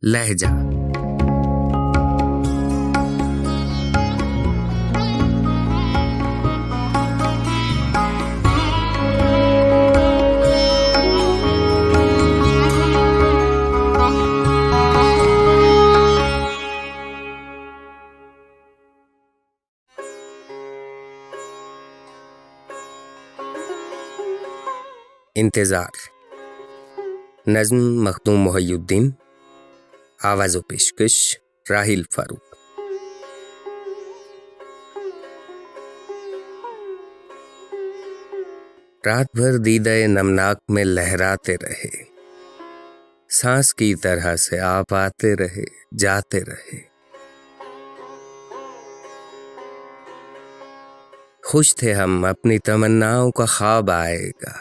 लहजा। इंतजार। नज्म मखदूम मोहिउद्दीन, आवाज़ व पेशकश राहिल फारूक। रात भर दीदाए नमनाक में लहराते रहे, सांस की तरह से आप आते रहे जाते रहे। खुश थे हम अपनी तमन्नाओं का ख्वाब आएगा,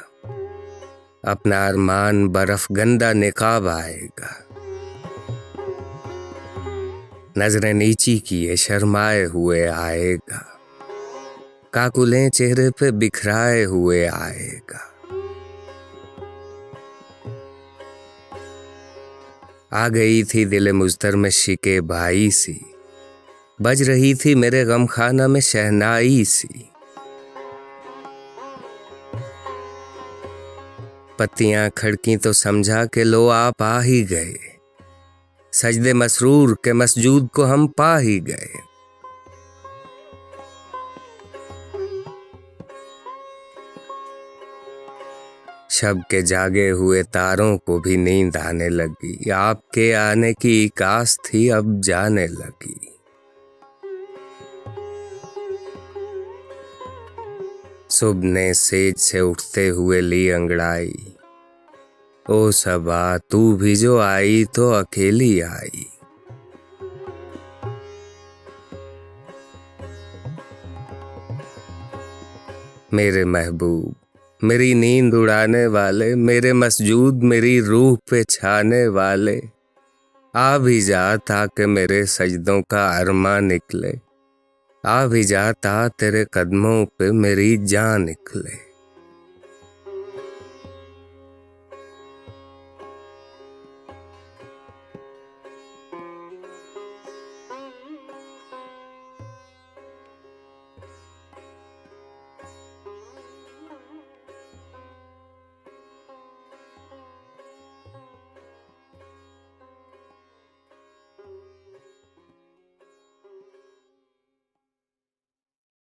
अपना अरमान बर्फ गंदा निकाब आएगा। नजरें नीची किए शर्माए हुए आएगा, काकुलें चेहरे पे बिखराए हुए आएगा। आ गई थी दिले मुज़्तर में शिके भाई सी, बज रही थी मेरे गमखाना में शहनाई सी। पत्तियां खड़की तो समझा के लो आप आ ही गए, सजदे मसरूर के मसजूद को हम पा ही गए। शब के जागे हुए तारों को भी नींद आने लगी, आपके आने की कास थी अब जाने लगी। सुबह ने सेज से उठते हुए ली अंगड़ाई, ओ सबा तू भी जो आई तो अकेली आई। मेरे महबूब, मेरी नींद उड़ाने वाले, मेरे मसजूद मेरी रूह पे छाने वाले, आ भी जा ताकि मेरे सजदों का अरमा निकले, आ भी जा ता तेरे कदमों पे मेरी जान निकले।